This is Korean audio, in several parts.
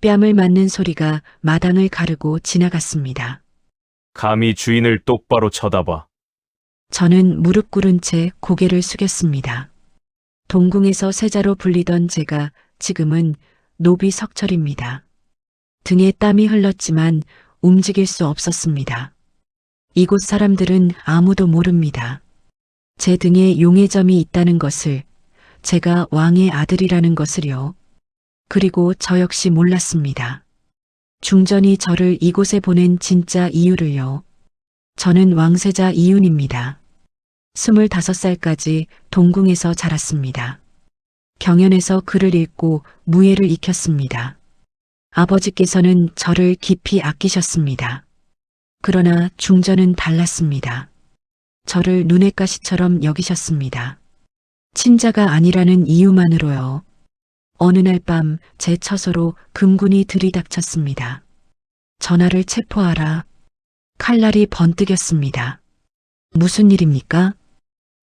뺨을 맞는 소리가 마당을 가르고 지나갔습니다. 감히 주인을 똑바로 쳐다봐. 저는 무릎 꿇은 채 고개를 숙였습니다. 동궁에서 세자로 불리던 제가 지금은 노비 석철입니다. 등에 땀이 흘렀지만 움직일 수 없었습니다. 이곳 사람들은 아무도 모릅니다. 제 등에 용의 점이 있다는 것을, 제가 왕의 아들이라는 것을요. 그리고 저 역시 몰랐습니다. 중전이 저를 이곳에 보낸 진짜 이유를요. 저는 왕세자 이윤입니다. 25살까지 동궁에서 자랐습니다. 경연에서 글을 읽고 무예를 익혔습니다. 아버지께서는 저를 깊이 아끼셨습니다. 그러나 중전은 달랐습니다. 저를 눈의 가시처럼 여기셨습니다. 친자가 아니라는 이유만으로요. 어느 날 밤 제 처소로 금군이 들이닥쳤습니다. 전하를 체포하라. 칼날이 번뜩였습니다. 무슨 일입니까?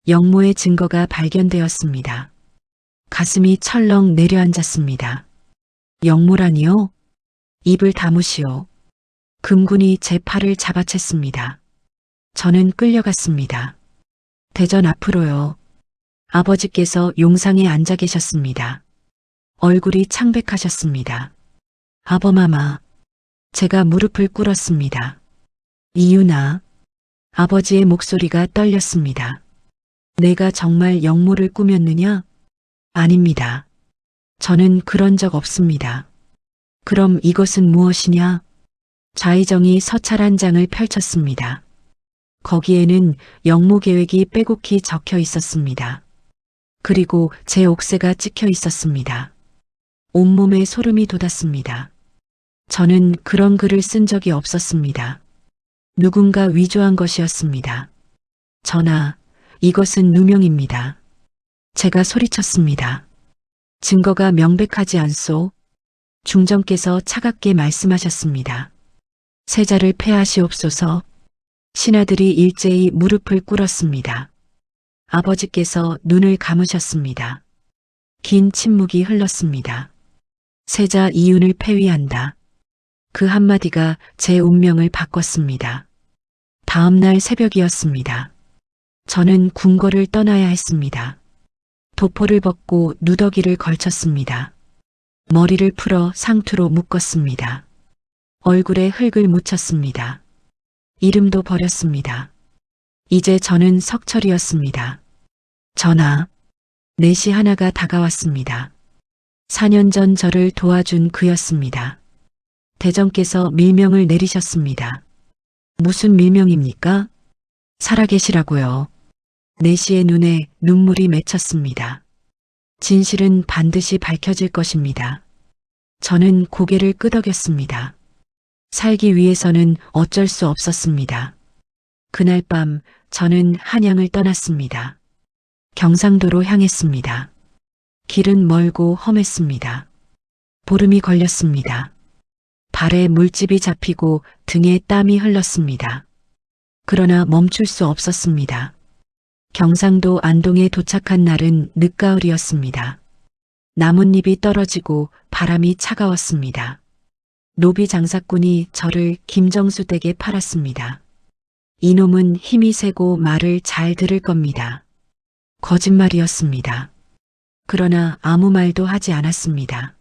영모의 증거가 발견되었습니다. 가슴이 철렁 내려앉았습니다. 영모라니요? 입을 다무시오. 금군이 제 팔을 잡아챘습니다. 저는 끌려갔습니다. 대전 앞으로요. 아버지께서 용상에 앉아 계셨습니다. 얼굴이 창백하셨습니다. 아버마마. 제가 무릎을 꿇었습니다. 이윤아. 아버지의 목소리가 떨렸습니다. 내가 정말 영모를 꾸몄느냐? 아닙니다. 저는 그런 적 없습니다. 그럼 이것은 무엇이냐? 좌의정이 서찰 한 장을 펼쳤습니다. 거기에는 영모 계획이 빼곡히 적혀 있었습니다. 그리고 제 옥새가 찍혀 있었습니다. 온몸에 소름이 돋았습니다. 저는 그런 글을 쓴 적이 없었습니다. 누군가 위조한 것이었습니다. 전하, 이것은 누명입니다. 제가 소리쳤습니다. 증거가 명백하지 않소? 중전께서 차갑게 말씀하셨습니다. 세자를 폐하시옵소서. 신하들이 일제히 무릎을 꿇었습니다. 아버지께서 눈을 감으셨습니다. 긴 침묵이 흘렀습니다. 세자 이윤을 폐위한다. 그 한마디가 제 운명을 바꿨습니다. 다음 날 새벽이었습니다. 저는 궁궐을 떠나야 했습니다. 도포를 벗고 누더기를 걸쳤습니다. 머리를 풀어 상투로 묶었습니다. 얼굴에 흙을 묻혔습니다. 이름도 버렸습니다. 이제 저는 석철이었습니다. 전하, 내시 하나가 다가왔습니다. 4년 전 저를 도와준 그였습니다. 대전께서 밀명을 내리셨습니다. 무슨 밀명입니까? 살아계시라고요. 내시의 눈에 눈물이 맺혔습니다. 진실은 반드시 밝혀질 것입니다. 저는 고개를 끄덕였습니다. 살기 위해서는 어쩔 수 없었습니다. 그날 밤 저는 한양을 떠났습니다. 경상도로 향했습니다. 길은 멀고 험했습니다. 보름이 걸렸습니다. 발에 물집이 잡히고 등에 땀이 흘렀습니다. 그러나 멈출 수 없었습니다. 경상도 안동에 도착한 날은 늦가을이었습니다. 나뭇잎이 떨어지고 바람이 차가웠습니다. 노비 장사꾼이 저를 김정수 댁에 팔았습니다. 이놈은 힘이 세고 말을 잘 들을 겁니다. 거짓말이었습니다. 그러나 아무 말도 하지 않았습니다.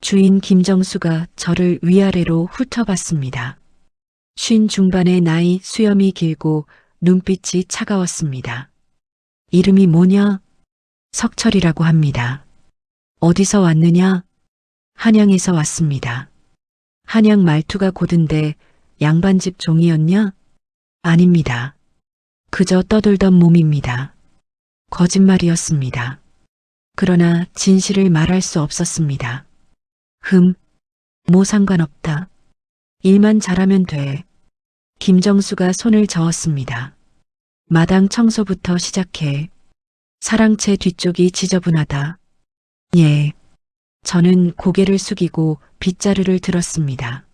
주인 김정수가 저를 위아래로 훑어봤습니다. 50 중반의 나이, 수염이 길고 눈빛이 차가웠습니다. 이름이 뭐냐? 석철이라고 합니다. 어디서 왔느냐? 한양에서 왔습니다. 한양 말투가 고든데 양반집 종이었냐? 아닙니다. 그저 떠돌던 몸입니다. 거짓말이었습니다. 그러나 진실을 말할 수 없었습니다. 뭐 상관없다. 일만 잘하면 돼. 김정수가 손을 저었습니다. 마당 청소부터 시작해. 사랑채 뒤쪽이 지저분하다. 예. 저는 고개를 숙이고 빗자루를 들었습니다.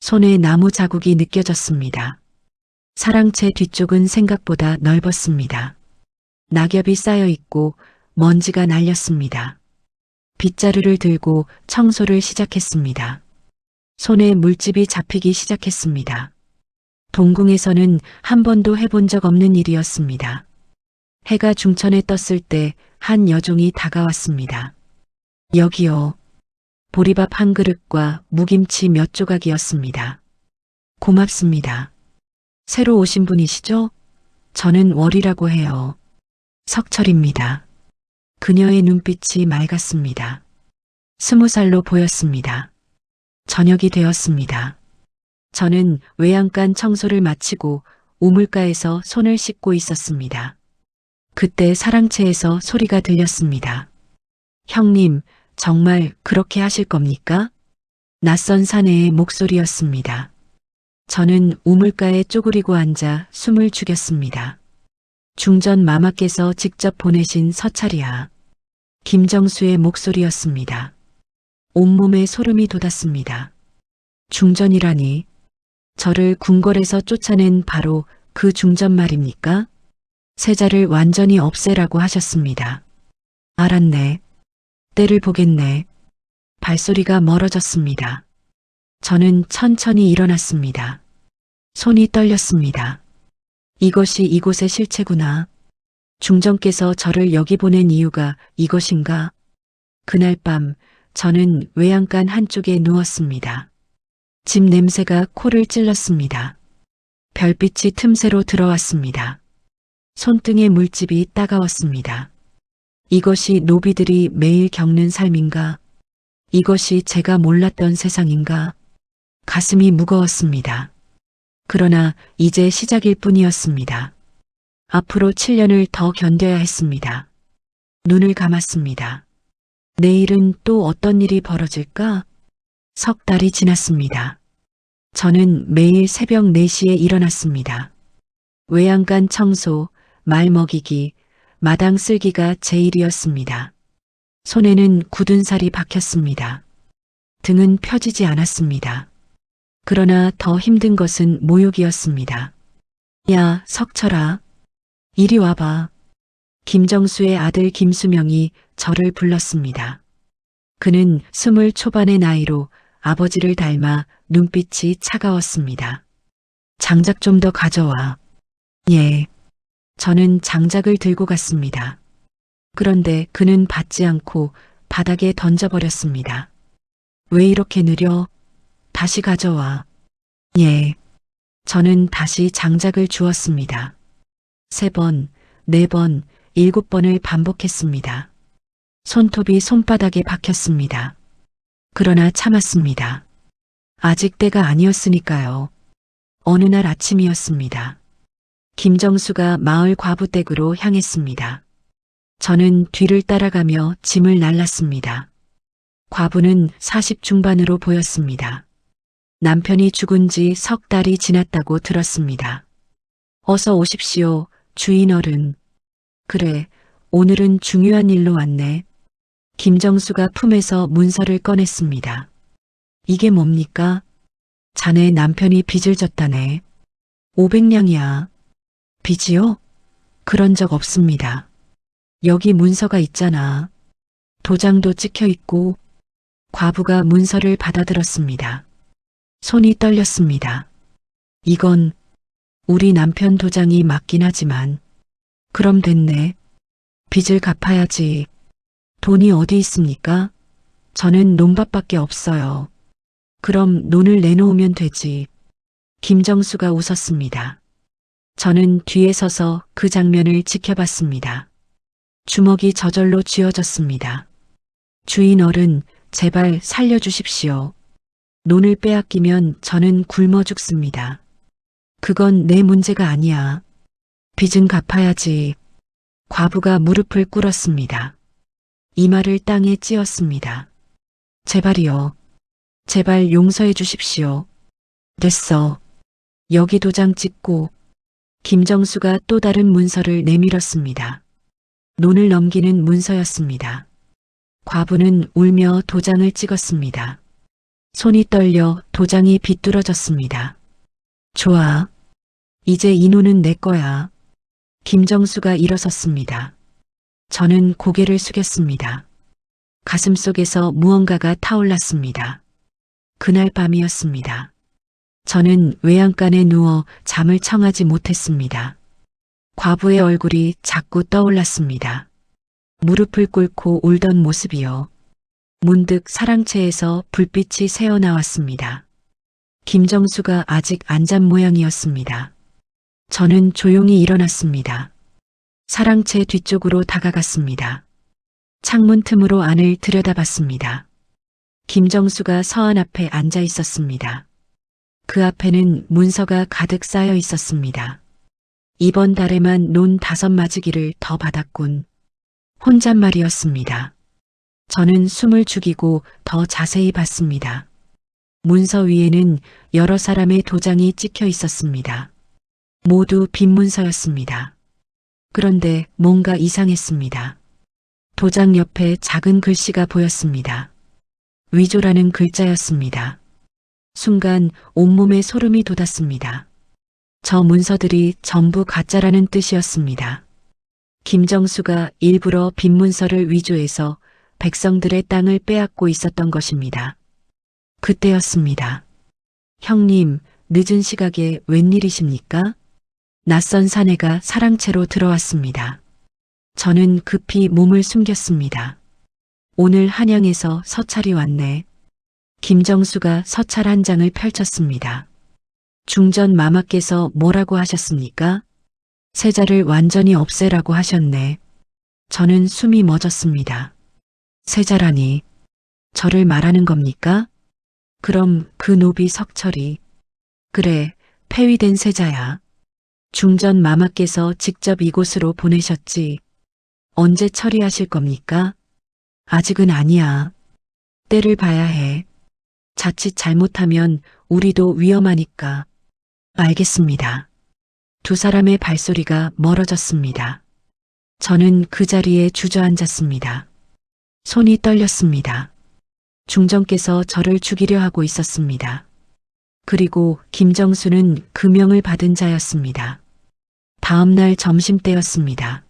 손에 나무 자국이 느껴졌습니다. 사랑채 뒤쪽은 생각보다 넓었습니다. 낙엽이 쌓여 있고 먼지가 날렸습니다. 빗자루를 들고 청소를 시작했습니다. 손에 물집이 잡히기 시작했습니다. 동궁에서는 한 번도 해본 적 없는 일이었습니다. 해가 중천에 떴을 때 한 여종이 다가왔습니다. 여기요. 보리밥 한 그릇과 무김치 몇 조각이었습니다. 고맙습니다. 새로 오신 분이시죠? 저는 월이라고 해요. 석철입니다. 그녀의 눈빛이 맑았습니다. 20살로 보였습니다. 저녁이 되었습니다. 저는 외양간 청소를 마치고 우물가에서 손을 씻고 있었습니다. 그때 사랑채에서 소리가 들렸습니다. 형님, 정말 그렇게 하실 겁니까? 낯선 사내의 목소리였습니다. 저는 우물가에 쪼그리고 앉아 숨을 죽였습니다. 중전 마마께서 직접 보내신 서찰이야. 김정수의 목소리였습니다. 온몸에 소름이 돋았습니다. 중전이라니. 저를 궁궐에서 쫓아낸 바로 그 중전 말입니까? 세자를 완전히 없애라고 하셨습니다. 알았네. 때를 보겠네. 발소리가 멀어졌습니다. 저는 천천히 일어났습니다. 손이 떨렸습니다. 이것이 이곳의 실체구나. 중전께서 저를 여기 보낸 이유가 이것인가? 그날 밤 저는 외양간 한쪽에 누웠습니다. 집 냄새가 코를 찔렀습니다. 별빛이 틈새로 들어왔습니다. 손등의 물집이 따가웠습니다. 이것이 노비들이 매일 겪는 삶인가? 이것이 제가 몰랐던 세상인가? 가슴이 무거웠습니다. 그러나 이제 시작일 뿐이었습니다. 앞으로 7년을 더 견뎌야 했습니다. 눈을 감았습니다. 내일은 또 어떤 일이 벌어질까? 석 달이 지났습니다. 저는 매일 새벽 4시에 일어났습니다. 외양간 청소, 말 먹이기, 마당 쓸기가 제 일이었습니다. 손에는 굳은 살이 박혔습니다. 등은 펴지지 않았습니다. 그러나 더 힘든 것은 모욕이었습니다. 야, 석철아. 이리 와봐. 김정수의 아들 김수명이 저를 불렀습니다. 그는 20 초반의 나이로 아버지를 닮아 눈빛이 차가웠습니다. 장작 좀 더 가져와. 예. 저는 장작을 들고 갔습니다. 그런데 그는 받지 않고 바닥에 던져버렸습니다. 왜 이렇게 느려? 다시 가져와. 예. 저는 다시 장작을 주었습니다. 3번, 4번, 7번을 반복했습니다. 손톱이 손바닥에 박혔습니다. 그러나 참았습니다. 아직 때가 아니었으니까요. 어느 날 아침이었습니다. 김정수가 마을 과부댁으로 향했습니다. 저는 뒤를 따라가며 짐을 날랐습니다. 과부는 40 중반으로 보였습니다. 남편이 죽은 지 석 달이 지났다고 들었습니다. 어서 오십시오, 주인 어른. 그래, 오늘은 중요한 일로 왔네. 김정수가 품에서 문서를 꺼냈습니다. 이게 뭡니까? 자네 남편이 빚을 졌다네. 500냥이야. 빚이요? 그런 적 없습니다. 여기 문서가 있잖아. 도장도 찍혀 있고. 과부가 문서를 받아들었습니다. 손이 떨렸습니다. 이건 우리 남편 도장이 맞긴 하지만. 그럼 됐네. 빚을 갚아야지. 돈이 어디 있습니까? 저는 논밭밖에 없어요. 그럼 논을 내놓으면 되지. 김정수가 웃었습니다. 저는 뒤에 서서 그 장면을 지켜봤습니다. 주먹이 저절로 쥐어졌습니다. 주인 어른, 제발 살려주십시오. 논을 빼앗기면 저는 굶어 죽습니다. 그건 내 문제가 아니야. 빚은 갚아야지. 과부가 무릎을 꿇었습니다. 이마를 땅에 찧었습니다. 제발이요. 제발 용서해 주십시오. 됐어. 여기 도장 찍고. 김정수가 또 다른 문서를 내밀었습니다. 논을 넘기는 문서였습니다. 과부는 울며 도장을 찍었습니다. 손이 떨려 도장이 비뚤어졌습니다. 좋아. 이제 이 논은 내 거야. 김정수가 일어섰습니다. 저는 고개를 숙였습니다. 가슴속에서 무언가가 타올랐습니다. 그날 밤이었습니다. 저는 외양간에 누워 잠을 청하지 못했습니다. 과부의 얼굴이 자꾸 떠올랐습니다. 무릎을 꿇고 울던 모습이요. 문득 사랑채에서 불빛이 새어나왔습니다. 김정수가 아직 안 잔 모양이었습니다. 저는 조용히 일어났습니다. 사랑채 뒤쪽으로 다가갔습니다. 창문 틈으로 안을 들여다봤습니다. 김정수가 서한 앞에 앉아 있었습니다. 그 앞에는 문서가 가득 쌓여 있었습니다. 이번 달에만 논 5마지기를 더 받았군. 혼잣말이었습니다. 저는 숨을 죽이고 더 자세히 봤습니다. 문서 위에는 여러 사람의 도장이 찍혀 있었습니다. 모두 빈 문서였습니다. 그런데 뭔가 이상했습니다. 도장 옆에 작은 글씨가 보였습니다. 위조라는 글자였습니다. 순간 온몸에 소름이 돋았습니다. 저 문서들이 전부 가짜라는 뜻이었습니다. 김정수가 일부러 빈 문서를 위조해서 백성들의 땅을 빼앗고 있었던 것입니다. 그때였습니다. 형님, 늦은 시각에 웬일이십니까? 낯선 사내가 사랑채로 들어왔습니다. 저는 급히 몸을 숨겼습니다. 오늘 한양에서 서찰이 왔네. 김정수가 서찰 한 장을 펼쳤습니다. 중전 마마께서 뭐라고 하셨습니까? 세자를 완전히 없애라고 하셨네. 저는 숨이 멎었습니다. 세자라니, 저를 말하는 겁니까? 그럼 그 노비 석철이, 그래, 폐위된 세자야. 중전 마마께서 직접 이곳으로 보내셨지. 언제 처리하실 겁니까? 아직은 아니야. 때를 봐야 해. 자칫 잘못하면 우리도 위험하니까. 알겠습니다. 두 사람의 발소리가 멀어졌습니다. 저는 그 자리에 주저앉았습니다. 손이 떨렸습니다. 중전께서 저를 죽이려 하고 있었습니다. 그리고 김정수는 금형을 받은 자였습니다. 다음 날 점심때였습니다.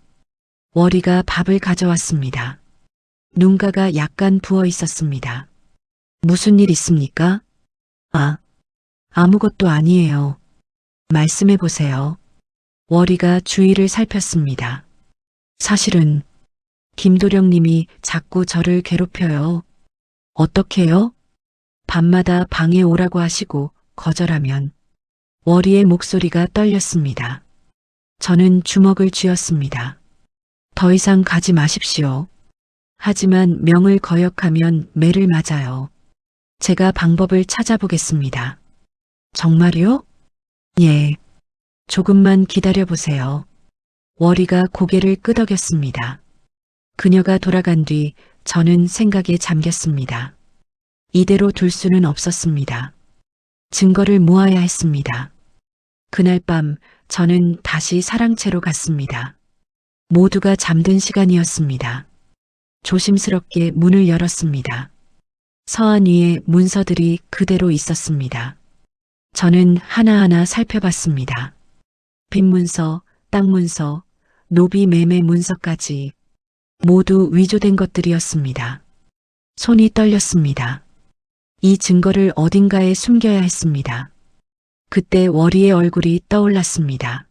월이가 밥을 가져왔습니다. 눈가가 약간 부어 있었습니다. 무슨 일 있습니까? 아무것도 아니에요. 말씀해 보세요. 월이가 주위를 살폈습니다. 사실은 김도령님이 자꾸 저를 괴롭혀요. 어떻게요? 밤마다 방에 오라고 하시고 거절하면. 월이의 목소리가 떨렸습니다. 저는 주먹을 쥐었습니다. 더 이상 가지 마십시오. 하지만 명을 거역하면 매를 맞아요. 제가 방법을 찾아보겠습니다. 정말요? 예. 조금만 기다려보세요. 월이가 고개를 끄덕였습니다. 그녀가 돌아간 뒤 저는 생각에 잠겼습니다. 이대로 둘 수는 없었습니다. 증거를 모아야 했습니다. 그날 밤 저는 다시 사랑채로 갔습니다. 모두가 잠든 시간이었습니다. 조심스럽게 문을 열었습니다. 서한 위에 문서들이 그대로 있었습니다. 저는 하나하나 살펴봤습니다. 빈문서, 땅문서, 노비 매매 문서까지 모두 위조된 것들이었습니다. 손이 떨렸습니다. 이 증거를 어딘가에 숨겨야 했습니다. 그때 월이의 얼굴이 떠올랐습니다.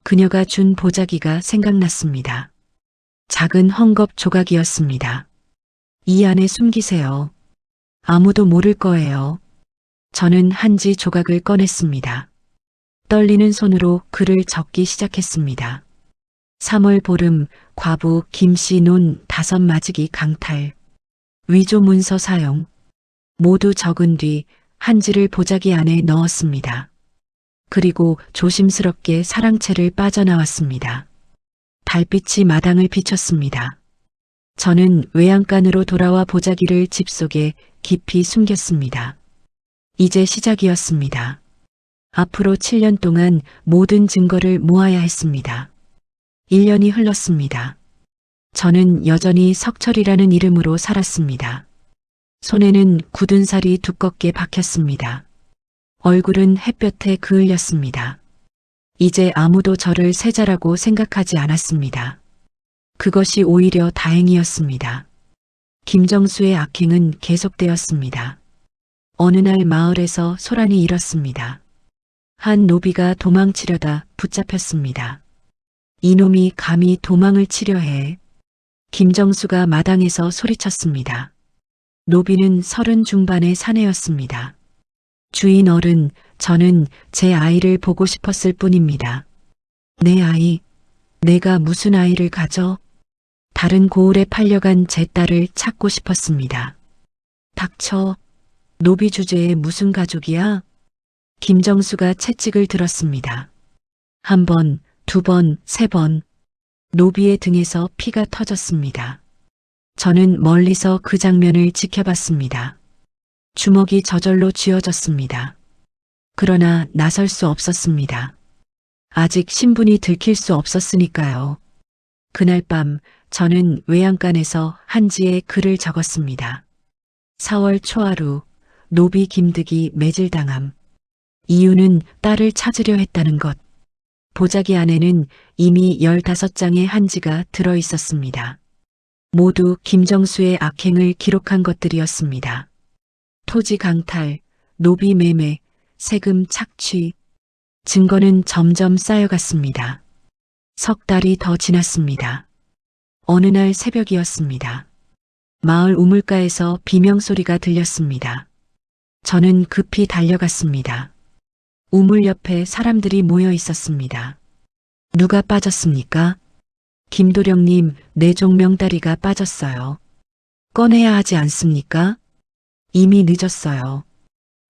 그녀가 준 보자기가 생각났습니다. 작은 헝겊 조각이었습니다. 이 안에 숨기세요. 아무도 모를 거예요. 저는 한지 조각을 꺼냈습니다. 떨리는 손으로 글을 적기 시작했습니다. 3월 보름, 과부 김씨 논 5마지기 강탈. 위조 문서 사용. 모두 적은 뒤 한지를 보자기 안에 넣었습니다. 그리고 조심스럽게 사랑채를 빠져나왔습니다. 달빛이 마당을 비췄습니다. 저는 외양간으로 돌아와 보자기를 집 속에 깊이 숨겼습니다. 이제 시작이었습니다. 앞으로 7년 동안 모든 증거를 모아야 했습니다. 1년이 흘렀습니다. 저는 여전히 석철이라는 이름으로 살았습니다. 손에는 굳은 살이 두껍게 박혔습니다. 얼굴은 햇볕에 그을렸습니다. 이제 아무도 저를 세자라고 생각하지 않았습니다. 그것이 오히려 다행이었습니다. 김정수의 악행은 계속되었습니다. 어느 날 마을에서 소란이 일었습니다. 한 노비가 도망치려다 붙잡혔습니다. 이놈이 감히 도망을 치려 해. 김정수가 마당에서 소리쳤습니다. 노비는 30 중반의 사내였습니다. 주인 어른, 저는 제 아이를 보고 싶었을 뿐입니다. 내 아이, 내가 무슨 아이를 가져? 다른 고을에 팔려간 제 딸을 찾고 싶었습니다. 닥쳐. 노비 주제에 무슨 가족이야? 김정수가 채찍을 들었습니다. 1번, 2번, 3번. 노비의 등에서 피가 터졌습니다. 저는 멀리서 그 장면을 지켜봤습니다. 주먹이 저절로 쥐어졌습니다. 그러나 나설 수 없었습니다. 아직 신분이 들킬 수 없었으니까요. 그날 밤 저는 외양간에서 한지에 글을 적었습니다. 4월 초하루 노비 김득이 매질당함. 이유는 딸을 찾으려 했다는 것. 보자기 안에는 이미 15장의 한지가 들어 있었습니다. 모두 김정수의 악행을 기록한 것들이었습니다. 토지 강탈, 노비 매매, 세금 착취. 증거는 점점 쌓여갔습니다. 석 달이 더 지났습니다. 어느 날 새벽이었습니다. 마을 우물가에서 비명소리가 들렸습니다. 저는 급히 달려갔습니다. 우물 옆에 사람들이 모여 있었습니다. 누가 빠졌습니까? 김도령님, 내 종명다리가 빠졌어요. 꺼내야 하지 않습니까? 이미 늦었어요.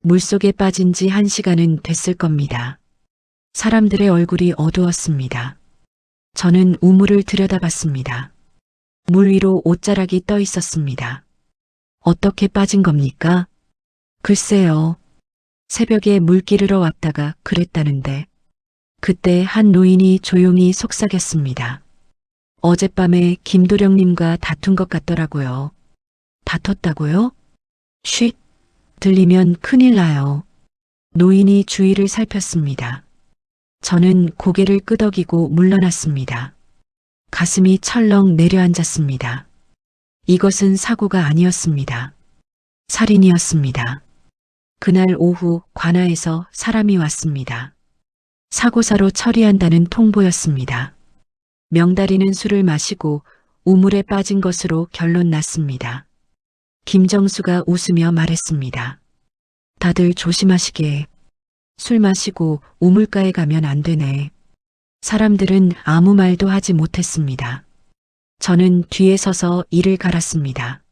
물속에 빠진 지 1시간은 됐을 겁니다. 사람들의 얼굴이 어두웠습니다. 저는 우물을 들여다봤습니다. 물 위로 옷자락이 떠 있었습니다. 어떻게 빠진 겁니까? 글쎄요. 새벽에 물 기르러 왔다가 그랬다는데. 그때 한 노인이 조용히 속삭였습니다. 어젯밤에 김도령님과 다툰 것 같더라고요. 다퉜다고요? 쉿! 들리면 큰일 나요. 노인이 주위를 살폈습니다. 저는 고개를 끄덕이고 물러났습니다. 가슴이 철렁 내려앉았습니다. 이것은 사고가 아니었습니다. 살인이었습니다. 그날 오후 관아에서 사람이 왔습니다. 사고사로 처리한다는 통보였습니다. 명다리는 술을 마시고 우물에 빠진 것으로 결론 났습니다. 김정수가 웃으며 말했습니다. 다들 조심하시게. 술 마시고 우물가에 가면 안 되네. 사람들은 아무 말도 하지 못했습니다. 저는 뒤에 서서 이를 갈았습니다.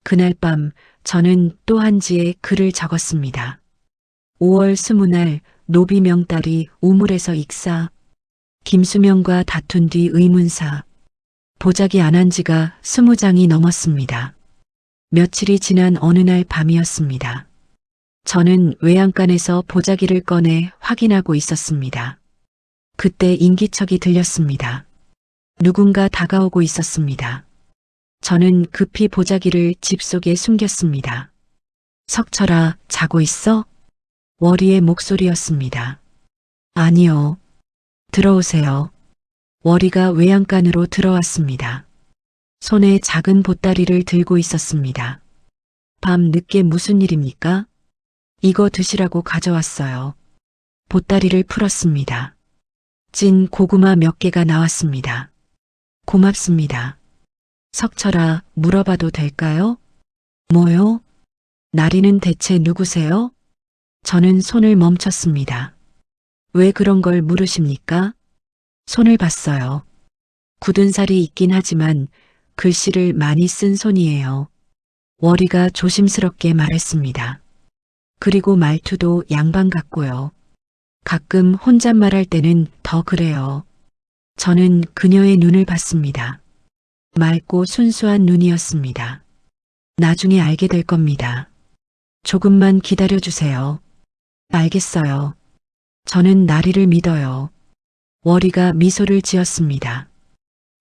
그날 밤 저는 또 한지에 글을 적었습니다. 5월 20날 노비 명딸이 우물에서 익사. 김수명과 다툰 뒤 의문사. 보자기 안 한 지가 20장이 넘었습니다. 며칠이 지난 어느 날 밤이었습니다. 저는 외양간에서 보자기를 꺼내 확인하고 있었습니다. 그때 인기척이 들렸습니다. 누군가 다가오고 있었습니다. 저는 급히 보자기를 집 속에 숨겼습니다. 석철아, 자고 있어? 월이의 목소리였습니다. 아니요. 들어오세요. 월이가 외양간으로 들어왔습니다. 손에 작은 보따리를 들고 있었습니다. 밤 늦게 무슨 일입니까? 이거 드시라고 가져왔어요. 보따리를 풀었습니다. 찐 고구마 몇 개가 나왔습니다. 고맙습니다. 석철아, 물어봐도 될까요? 뭐요? 나리는 대체 누구세요? 저는 손을 멈췄습니다. 왜 그런 걸 물으십니까? 손을 봤어요. 굳은 살이 있긴 하지만 글씨를 많이 쓴 손이에요. 월이가 조심스럽게 말했습니다. 그리고 말투도 양반 같고요. 가끔 혼잣말할 때는 더 그래요. 저는 그녀의 눈을 봤습니다. 맑고 순수한 눈이었습니다. 나중에 알게 될 겁니다. 조금만 기다려주세요. 알겠어요. 저는 나리를 믿어요. 월이가 미소를 지었습니다.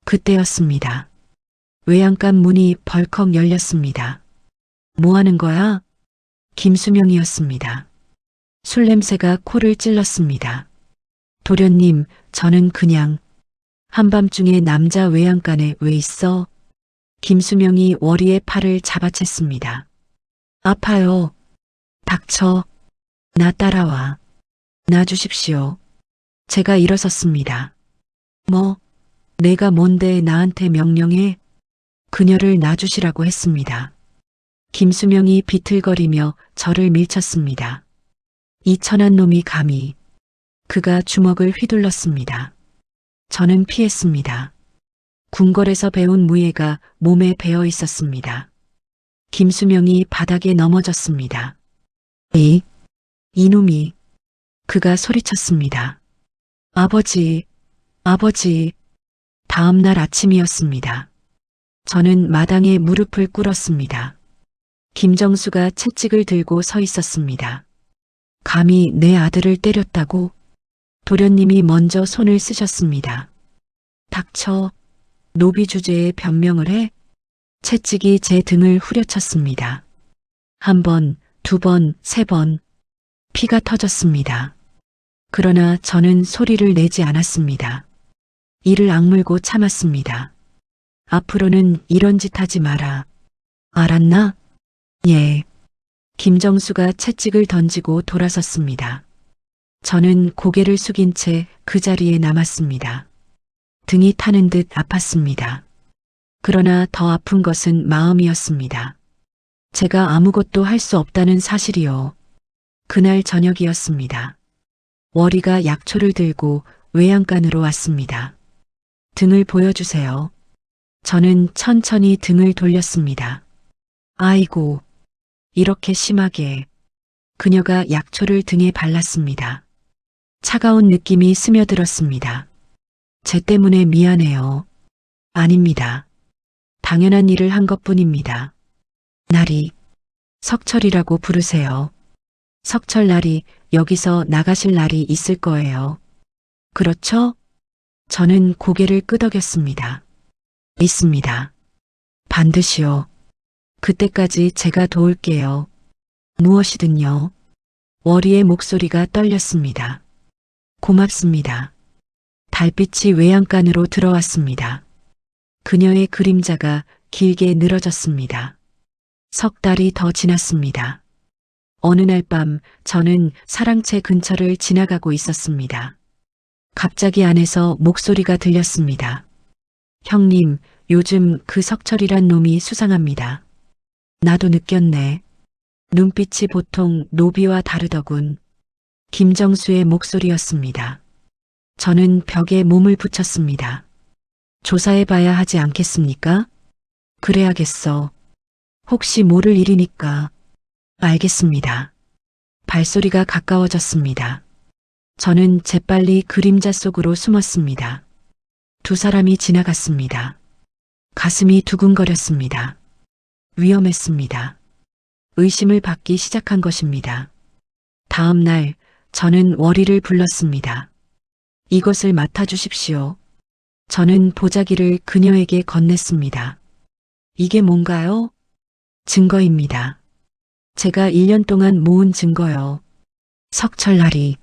그때였습니다. 외양간 문이 벌컥 열렸습니다. 뭐 하는 거야? 김수명이었습니다. 술 냄새가 코를 찔렀습니다. 도련님, 저는 그냥 한밤중에 남자 외양간에 왜 있어? 김수명이 월이의 팔을 잡아챘습니다. 아파요. 닥쳐. 나 따라와. 놔주십시오. 제가 일어섰습니다. 뭐, 내가 뭔데 나한테 명령해? 그녀를 놔주시라고 했습니다. 김수명이 비틀거리며 저를 밀쳤습니다. 이 천한 놈이 감히. 그가 주먹을 휘둘렀습니다. 저는 피했습니다. 궁궐에서 배운 무예가 몸에 배어 있었습니다. 김수명이 바닥에 넘어졌습니다. 이놈이. 그가 소리쳤습니다. 아버지, 아버지. 다음 날 아침이었습니다. 저는 마당에 무릎을 꿇었습니다. 김정수가 채찍을 들고 서 있었습니다. 감히 내 아들을 때렸다고? 도련님이 먼저 손을 쓰셨습니다. 닥쳐. 노비 주제에 변명을 해? 채찍이 제 등을 후려쳤습니다. 한 번, 두 번, 세 번. 피가 터졌습니다. 그러나 저는 소리를 내지 않았습니다. 이를 악물고 참았습니다. 앞으로는 이런 짓 하지 마라. 알았나? 예. 김정수가 채찍을 던지고 돌아섰습니다. 저는 고개를 숙인 채 그 자리에 남았습니다. 등이 타는 듯 아팠습니다. 그러나 더 아픈 것은 마음이었습니다. 제가 아무것도 할 수 없다는 사실이요. 그날 저녁이었습니다. 월이가 약초를 들고 외양간으로 왔습니다. 등을 보여주세요. 저는 천천히 등을 돌렸습니다. 아이고, 이렇게 심하게. 그녀가 약초를 등에 발랐습니다. 차가운 느낌이 스며들었습니다. 제 때문에 미안해요. 아닙니다. 당연한 일을 한 것뿐입니다. 날이, 석철이라고 부르세요. 석철날이 여기서 나가실 날이 있을 거예요. 그렇죠? 저는 고개를 끄덕였습니다. 있습니다. 반드시요. 그때까지 제가 도울게요. 무엇이든요. 월이의 목소리가 떨렸습니다. 고맙습니다. 달빛이 외양간으로 들어왔습니다. 그녀의 그림자가 길게 늘어졌습니다. 석 달이 더 지났습니다. 어느 날 밤 저는 사랑채 근처를 지나가고 있었습니다. 갑자기 안에서 목소리가 들렸습니다. 형님, 요즘 그 석철이란 놈이 수상합니다. 나도 느꼈네. 눈빛이 보통 노비와 다르더군. 김정수의 목소리였습니다. 저는 벽에 몸을 붙였습니다. 조사해봐야 하지 않겠습니까? 그래야겠어. 혹시 모를 일이니까. 알겠습니다. 발소리가 가까워졌습니다. 저는 재빨리 그림자 속으로 숨었습니다. 두 사람이 지나갔습니다. 가슴이 두근거렸습니다. 위험했습니다. 의심을 받기 시작한 것입니다. 다음 날 저는 월이를 불렀습니다. 이것을 맡아주십시오. 저는 보자기를 그녀에게 건넸습니다. 이게 뭔가요? 증거입니다. 제가 1년 동안 모은 증거요. 석철날이.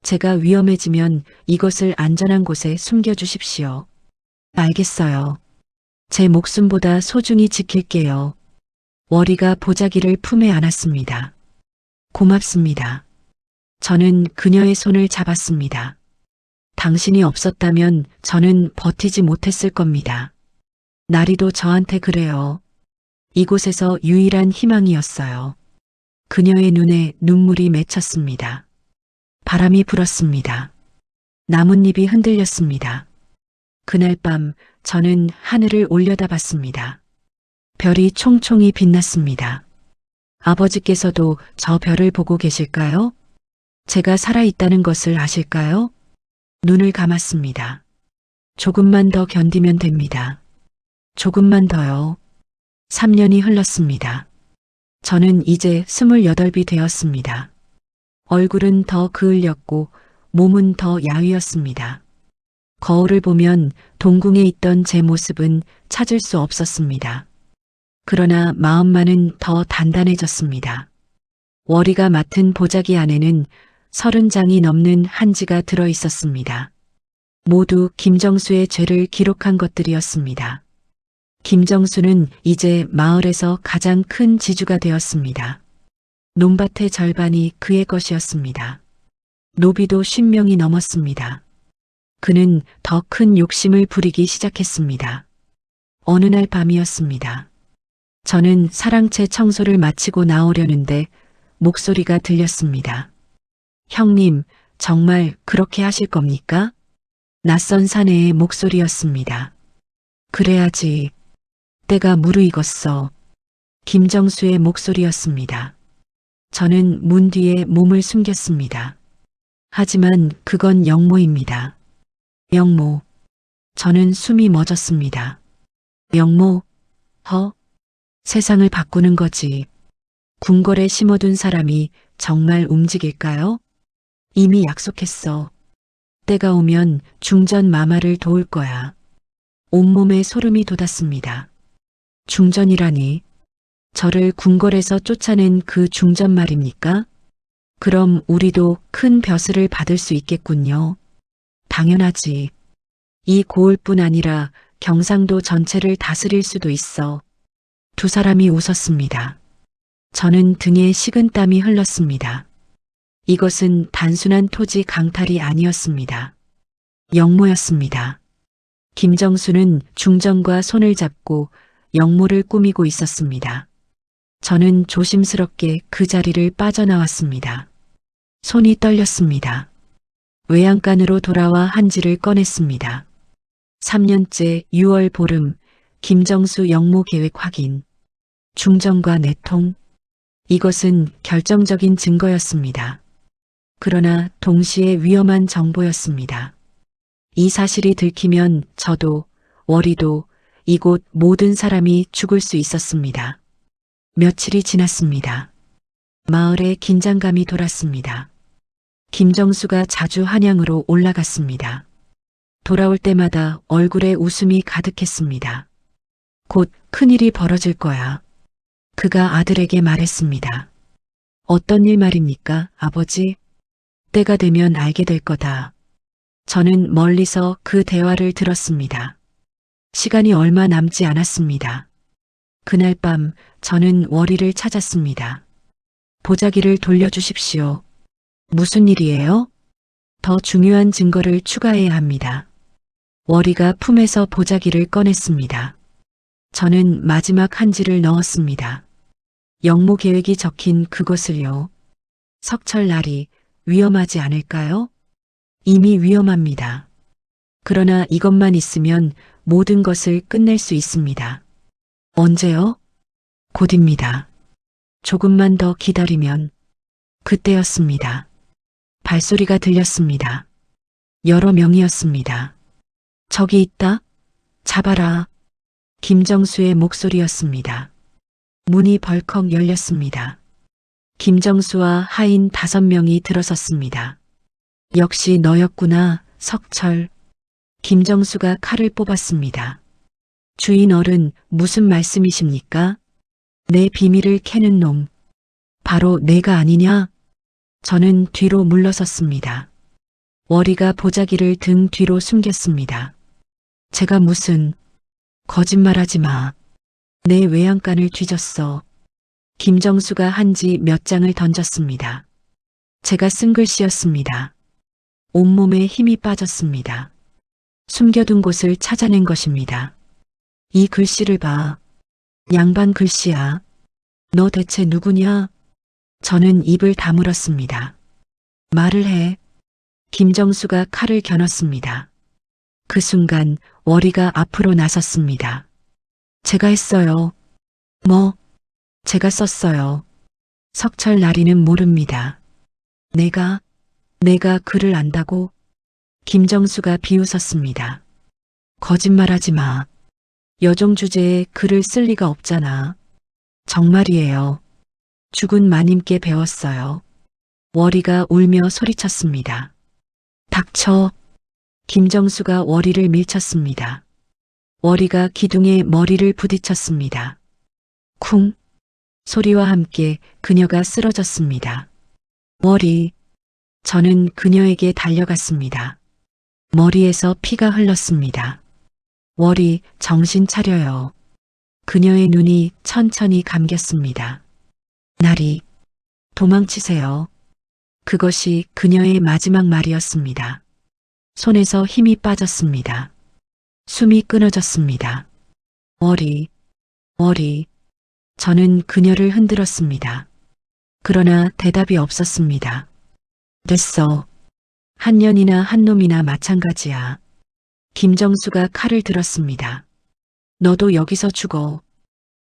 제가 위험해지면 이것을 안전한 곳에 숨겨주십시오. 알겠어요. 제 목숨보다 소중히 지킬게요. 월이가 보자기를 품에 안았습니다. 고맙습니다. 저는 그녀의 손을 잡았습니다. 당신이 없었다면 저는 버티지 못했을 겁니다. 나리도 저한테 그래요. 이곳에서 유일한 희망이었어요. 그녀의 눈에 눈물이 맺혔습니다. 바람이 불었습니다. 나뭇잎이 흔들렸습니다. 그날 밤 저는 하늘을 올려다봤습니다. 별이 총총히 빛났습니다. 아버지께서도 저 별을 보고 계실까요? 제가 살아있다는 것을 아실까요? 눈을 감았습니다. 조금만 더 견디면 됩니다. 조금만 더요. 3년이 흘렀습니다. 저는 이제 28이 되었습니다. 얼굴은 더 그을렸고 몸은 더 야위었습니다. 거울을 보면 동궁에 있던 제 모습은 찾을 수 없었습니다. 그러나 마음만은 더 단단해졌습니다. 월이가 맡은 보자기 안에는 30장이 넘는 한지가 들어 있었습니다. 모두 김정수의 죄를 기록한 것들이었습니다. 김정수는 이제 마을에서 가장 큰 지주가 되었습니다. 논밭의 절반이 그의 것이었습니다. 노비도 50명이 넘었습니다. 그는 더 큰 욕심을 부리기 시작했습니다. 어느 날 밤이었습니다. 저는 사랑채 청소를 마치고 나오려는데 목소리가 들렸습니다. 형님, 정말 그렇게 하실 겁니까? 낯선 사내의 목소리였습니다. 그래야지. 때가 무르익었어. 김정수의 목소리였습니다. 저는 문 뒤에 몸을 숨겼습니다. 하지만 그건 영모입니다. 영모. 저는 숨이 멎었습니다. 영모, 세상을 바꾸는 거지. 궁궐에 심어둔 사람이 정말 움직일까요? 이미 약속했어. 때가 오면 중전 마마를 도울 거야. 온몸에 소름이 돋았습니다. 중전이라니. 저를 궁궐에서 쫓아낸 그 중전 말입니까? 그럼 우리도 큰 벼슬을 받을 수 있겠군요. 당연하지. 이 고을뿐 아니라 경상도 전체를 다스릴 수도 있어. 두 사람이 웃었습니다. 저는 등에 식은땀이 흘렀습니다. 이것은 단순한 토지 강탈이 아니었습니다. 영모였습니다. 김정수는 중전과 손을 잡고 영모를 꾸미고 있었습니다. 저는 조심스럽게 그 자리를 빠져나왔습니다. 손이 떨렸습니다. 외양간으로 돌아와 한지를 꺼냈습니다. 3년째 6월 보름, 김정수 영모 계획 확인. 중전과 내통. 이것은 결정적인 증거였습니다. 그러나 동시에 위험한 정보였습니다. 이 사실이 들키면 저도, 월이도, 이곳 모든 사람이 죽을 수 있었습니다. 며칠이 지났습니다. 마을에 긴장감이 돌았습니다. 김정수가 자주 한양으로 올라갔습니다. 돌아올 때마다 얼굴에 웃음이 가득했습니다. 곧 큰일이 벌어질 거야. 그가 아들에게 말했습니다. 어떤 일 말입니까, 아버지? 때가 되면 알게 될 거다. 저는 멀리서 그 대화를 들었습니다. 시간이 얼마 남지 않았습니다. 그날 밤 저는 월이를 찾았습니다. 보자기를 돌려주십시오. 무슨 일이에요? 더 중요한 증거를 추가해야 합니다. 월이가 품에서 보자기를 꺼냈습니다. 저는 마지막 한지를 넣었습니다. 영모 계획이 적힌 그것을요. 석철날이 위험하지 않을까요? 이미 위험합니다. 그러나 이것만 있으면 모든 것을 끝낼 수 있습니다. 언제요? 곧입니다. 조금만 더 기다리면. 그때였습니다. 발소리가 들렸습니다. 여러 명이었습니다. 저기 있다. 잡아라. 김정수의 목소리였습니다. 문이 벌컥 열렸습니다. 김정수와 하인 5명이 들어섰습니다. 역시 너였구나, 석철. 김정수가 칼을 뽑았습니다. 주인 어른, 무슨 말씀이십니까? 내 비밀을 캐는 놈. 바로 내가 아니냐? 저는 뒤로 물러섰습니다. 월이가 보자기를 등 뒤로 숨겼습니다. 제가 무슨... 거짓말하지 마. 내 외양간을 뒤졌어. 김정수가 한지 몇 장을 던졌습니다. 제가 쓴 글씨였습니다. 온몸에 힘이 빠졌습니다. 숨겨둔 곳을 찾아낸 것입니다. 이 글씨를 봐. 양반 글씨야. 너 대체 누구냐? 저는 입을 다물었습니다. 말을 해. 김정수가 칼을 겨눴습니다. 그 순간 월이가 앞으로 나섰습니다. 제가 했어요. 뭐? 제가 썼어요. 석철 나리는 모릅니다. 내가 그를 안다고? 김정수가 비웃었습니다. 거짓말하지 마. 여종 주제에 글을 쓸 리가 없잖아. 정말이에요. 죽은 마님께 배웠어요. 월이가 울며 소리쳤습니다. 닥쳐. 김정수가 월이를 밀쳤습니다. 월이가 기둥에 머리를 부딪혔습니다. 쿵. 소리와 함께 그녀가 쓰러졌습니다. 월이. 저는 그녀에게 달려갔습니다. 머리에서 피가 흘렀습니다. 월이, 정신 차려요. 그녀의 눈이 천천히 감겼습니다. 나리, 도망치세요. 그것이 그녀의 마지막 말이었습니다. 손에서 힘이 빠졌습니다. 숨이 끊어졌습니다. 워리, 워리. 저는 그녀를 흔들었습니다. 그러나 대답이 없었습니다. 됐어. 한 년이나 한 놈이나 마찬가지야. 김정수가 칼을 들었습니다. 너도 여기서 죽어.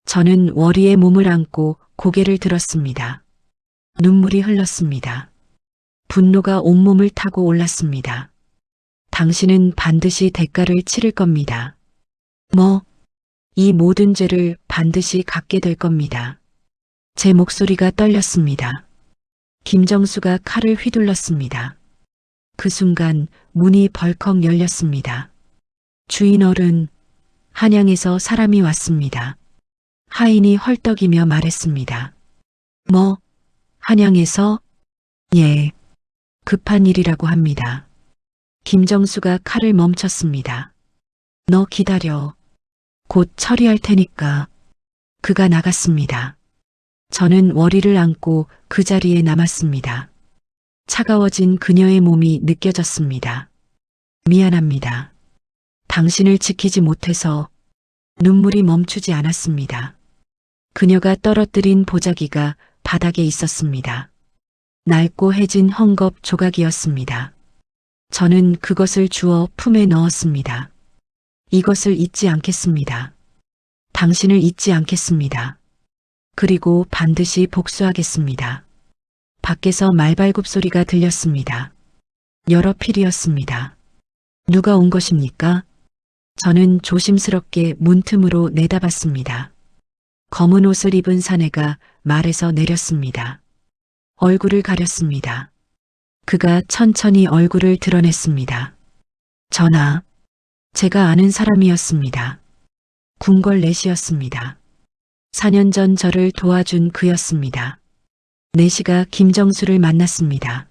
저는 워리의 몸을 안고 고개를 들었습니다. 눈물이 흘렀습니다. 분노가 온몸을 타고 올랐습니다. 당신은 반드시 대가를 치를 겁니다. 이 모든 죄를 반드시 갚게 될 겁니다. 제 목소리가 떨렸습니다. 김정수가 칼을 휘둘렀습니다. 그 순간 문이 벌컥 열렸습니다. 주인 어른, 한양에서 사람이 왔습니다. 하인이 헐떡이며 말했습니다. 한양에서? 예, 급한 일이라고 합니다. 김정수가 칼을 멈췄습니다. 너 기다려. 곧 처리할 테니까. 그가 나갔습니다. 저는 워리를 안고 그 자리에 남았습니다. 차가워진 그녀의 몸이 느껴졌습니다. 미안합니다. 당신을 지키지 못해서. 눈물이 멈추지 않았습니다. 그녀가 떨어뜨린 보자기가 바닥에 있었습니다. 낡고 해진 헝겊 조각이었습니다. 저는 그것을 주워 품에 넣었습니다. 이것을 잊지 않겠습니다. 당신을 잊지 않겠습니다. 그리고 반드시 복수하겠습니다. 밖에서 말발굽 소리가 들렸습니다. 여러 필이었습니다. 누가 온 것입니까? 저는 조심스럽게 문틈으로 내다봤습니다. 검은 옷을 입은 사내가 말에서 내렸습니다. 얼굴을 가렸습니다. 그가 천천히 얼굴을 드러냈습니다. 전하, 제가 아는 사람이었습니다. 궁궐내시였습니다. 4년 전 저를 도와준 그였습니다. 내시가 김정수를 만났습니다.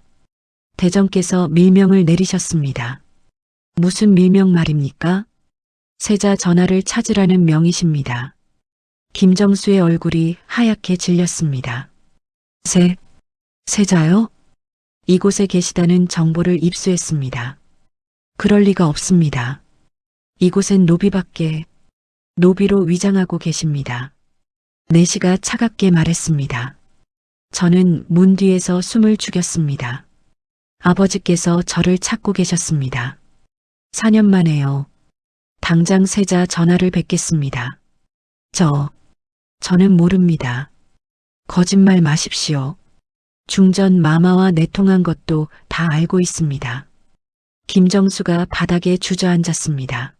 대정께서 밀명을 내리셨습니다. 무슨 밀명 말입니까? 세자 전하를 찾으라는 명이십니다. 김정수의 얼굴이 하얗게 질렸습니다. 세자요? 이곳에 계시다는 정보를 입수했습니다. 그럴 리가 없습니다. 이곳엔 노비밖에, 노비로 위장하고 계십니다. 내시가 차갑게 말했습니다. 저는 문 뒤에서 숨을 죽였습니다. 아버지께서 저를 찾고 계셨습니다. 4년 만에요. 당장 세자 전하를 뵙겠습니다. 저는 모릅니다. 거짓말 마십시오. 중전 마마와 내통한 것도 다 알고 있습니다. 김정수가 바닥에 주저앉았습니다.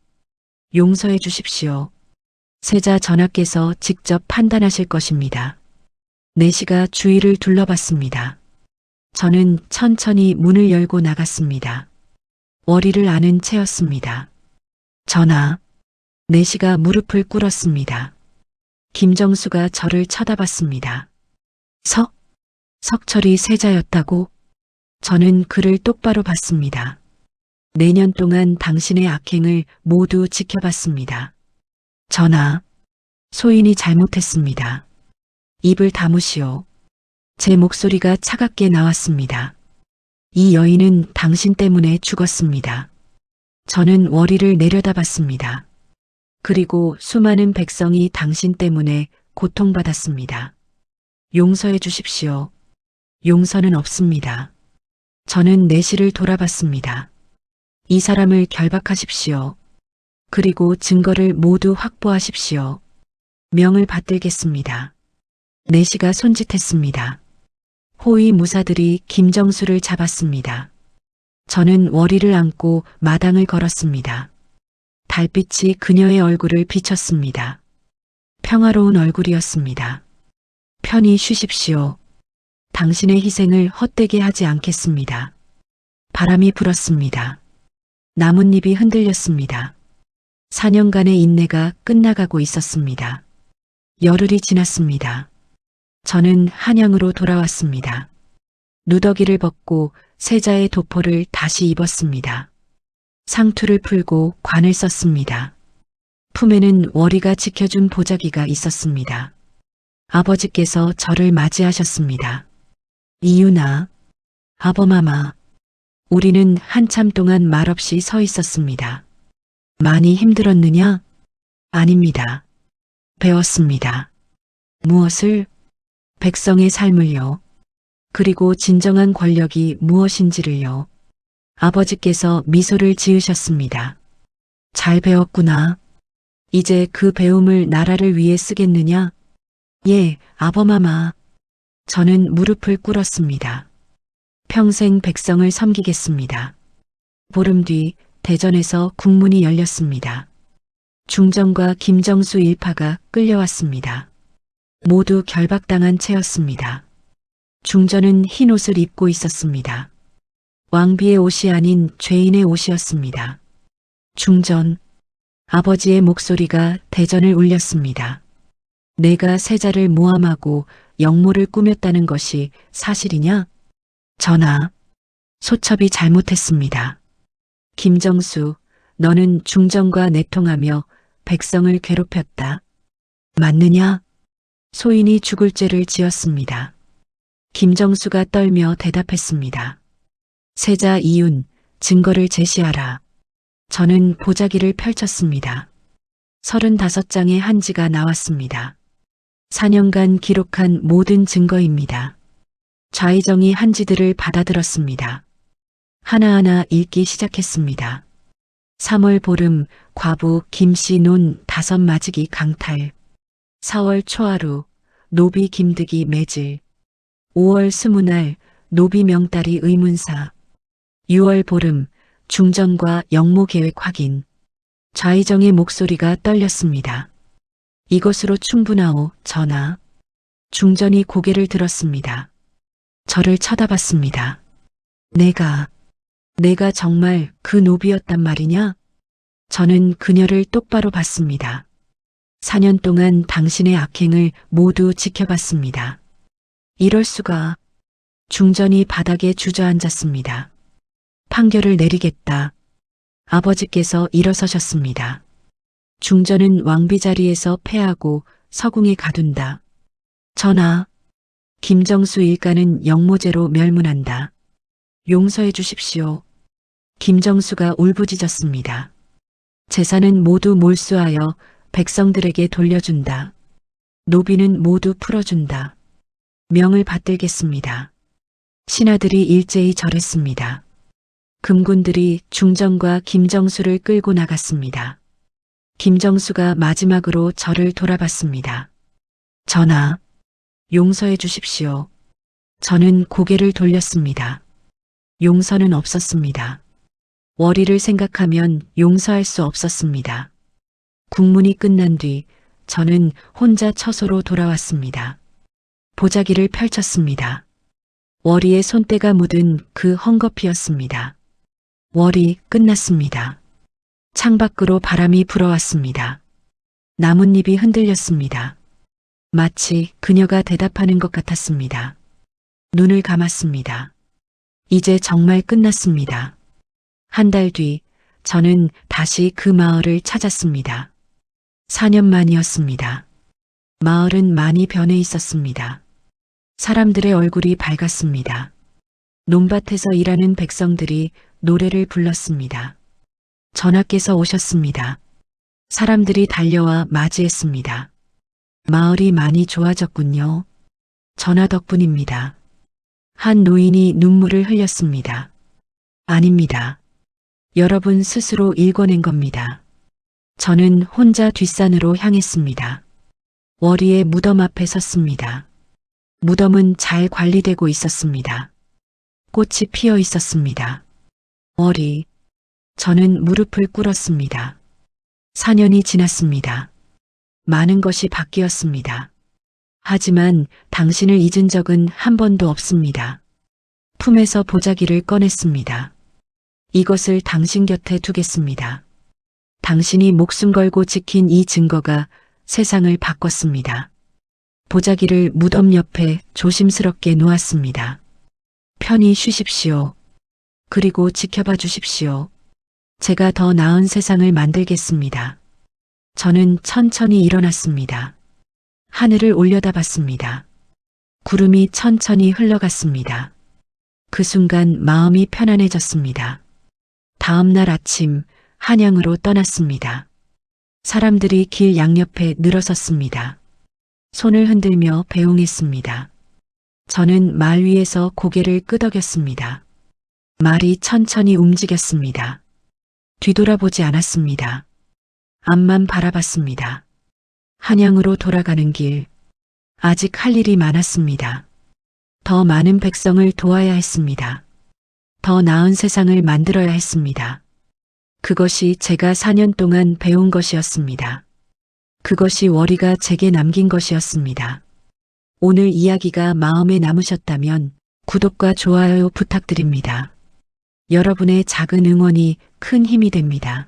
용서해 주십시오. 세자 전하께서 직접 판단하실 것입니다. 내시가 주위를 둘러봤습니다. 저는 천천히 문을 열고 나갔습니다. 워리를 아는 채였습니다. 전하, 내시가 무릎을 꿇었습니다. 김정수가 저를 쳐다봤습니다. 석철이 세자였다고? 저는 그를 똑바로 봤습니다. 4년 동안 당신의 악행을 모두 지켜봤습니다. 전하, 소인이 잘못했습니다. 입을 다무시오. 제 목소리가 차갑게 나왔습니다. 이 여인은 당신 때문에 죽었습니다. 저는 워리를 내려다봤습니다. 그리고 수많은 백성이 당신 때문에 고통받았습니다. 용서해 주십시오. 용서는 없습니다. 저는 내시를 돌아봤습니다. 이 사람을 결박하십시오. 그리고 증거를 모두 확보하십시오. 명을 받들겠습니다. 내시가 손짓했습니다. 호위 무사들이 김정수를 잡았습니다. 저는 워리를 안고 마당을 걸었습니다. 달빛이 그녀의 얼굴을 비쳤습니다. 평화로운 얼굴이었습니다. 편히 쉬십시오. 당신의 희생을 헛되게 하지 않겠습니다. 바람이 불었습니다. 나뭇잎이 흔들렸습니다. 4년간의 인내가 끝나가고 있었습니다. 열흘이 지났습니다. 저는 한양으로 돌아왔습니다. 누더기를 벗고 세자의 도포를 다시 입었습니다. 상투를 풀고 관을 썼습니다. 품에는 월이가 지켜준 보자기가 있었습니다. 아버지께서 저를 맞이하셨습니다. 이윤아, 아버마마. 우리는 한참 동안 말없이 서 있었습니다. 많이 힘들었느냐? 아닙니다. 배웠습니다. 무엇을? 백성의 삶을요. 그리고 진정한 권력이 무엇인지를요. 아버지께서 미소를 지으셨습니다. 잘 배웠구나. 이제 그 배움을 나라를 위해 쓰겠느냐? 예, 아버마마. 저는 무릎을 꿇었습니다. 평생 백성을 섬기겠습니다. 보름 뒤 대전에서 국문이 열렸습니다. 중정과 김정수 일파가 끌려왔습니다. 모두 결박당한 채였습니다. 중전은 흰 옷을 입고 있었습니다. 왕비의 옷이 아닌 죄인의 옷이었습니다. 중전, 아버지의 목소리가 대전을 울렸습니다. 내가 세자를 모함하고 역모를 꾸몄다는 것이 사실이냐? 전하, 소첩이 잘못했습니다. 김정수, 너는 중전과 내통하며 백성을 괴롭혔다. 맞느냐? 소인이 죽을 죄를 지었습니다. 김정수가 떨며 대답했습니다. 세자 이윤, 증거를 제시하라. 저는 보자기를 펼쳤습니다. 35장의 한지가 나왔습니다. 4년간 기록한 모든 증거입니다. 좌의정이 한지들을 받아들었습니다. 하나하나 읽기 시작했습니다. 3월 보름, 과부 김씨 논 5 맞이기 강탈. 4월 초하루, 노비 김득이 매질. 5월 스무날, 노비 명달이 의문사. 6월 보름, 중전과 역모 계획 확인. 좌의정의 목소리가 떨렸습니다. 이것으로 충분하오, 전하. 중전이 고개를 들었습니다. 저를 쳐다봤습니다. 내가 정말 그 노비였단 말이냐? 저는 그녀를 똑바로 봤습니다. 4년 동안 당신의 악행을 모두 지켜봤습니다. 이럴 수가. 중전이 바닥에 주저앉았습니다. 판결을 내리겠다. 아버지께서 일어서셨습니다. 중전은 왕비 자리에서 패하고 서궁에 가둔다. 전하, 김정수 일가는 역모죄로 멸문한다. 용서해 주십시오. 김정수가 울부짖었습니다. 재산은 모두 몰수하여 백성들에게 돌려준다. 노비는 모두 풀어준다. 명을 받들겠습니다. 신하들이 일제히 절했습니다. 금군들이 중전과 김정수를 끌고 나갔습니다. 김정수가 마지막으로 저를 돌아봤습니다. 전하, 용서해 주십시오. 저는 고개를 돌렸습니다. 용서는 없었습니다. 월이를 생각하면 용서할 수 없었습니다. 국문이 끝난 뒤 저는 혼자 처소로 돌아왔습니다. 보자기를 펼쳤습니다. 월이의 손때가 묻은 그 헝겊이었습니다. 월이 끝났습니다. 창밖으로 바람이 불어왔습니다. 나뭇잎이 흔들렸습니다. 마치 그녀가 대답하는 것 같았습니다. 눈을 감았습니다. 이제 정말 끝났습니다. 한 달 뒤 저는 다시 그 마을을 찾았습니다. 4년 만이었습니다. 마을은 많이 변해 있었습니다. 사람들의 얼굴이 밝았습니다. 논밭에서 일하는 백성들이 노래를 불렀습니다. 전하께서 오셨습니다. 사람들이 달려와 맞이했습니다. 마을이 많이 좋아졌군요. 전하 덕분입니다. 한 노인이 눈물을 흘렸습니다. 아닙니다. 여러분 스스로 일궈낸 겁니다. 저는 혼자 뒷산으로 향했습니다. 월이의 무덤 앞에 섰습니다. 무덤은 잘 관리되고 있었습니다. 꽃이 피어 있었습니다. 월이, 저는 무릎을 꿇었습니다. 4년이 지났습니다. 많은 것이 바뀌었습니다. 하지만 당신을 잊은 적은 한 번도 없습니다. 품에서 보자기를 꺼냈습니다. 이것을 당신 곁에 두겠습니다. 당신이 목숨 걸고 지킨 이 증거가 세상을 바꿨습니다. 보자기를 무덤 옆에 조심스럽게 놓았습니다. 편히 쉬십시오. 그리고 지켜봐 주십시오. 제가 더 나은 세상을 만들겠습니다. 저는 천천히 일어났습니다. 하늘을 올려다봤습니다. 구름이 천천히 흘러갔습니다. 그 순간 마음이 편안해졌습니다. 다음 날 아침 한양으로 떠났습니다. 사람들이 길 양옆에 늘어섰습니다. 손을 흔들며 배웅했습니다. 저는 말 위에서 고개를 끄덕였습니다. 말이 천천히 움직였습니다. 뒤돌아보지 않았습니다. 앞만 바라봤습니다. 한양으로 돌아가는 길, 아직 할 일이 많았습니다. 더 많은 백성을 도와야 했습니다. 더 나은 세상을 만들어야 했습니다. 그것이 제가 4년 동안 배운 것이었습니다. 그것이 월이가 제게 남긴 것이었습니다. 오늘 이야기가 마음에 남으셨다면 구독과 좋아요 부탁드립니다. 여러분의 작은 응원이 큰 힘이 됩니다.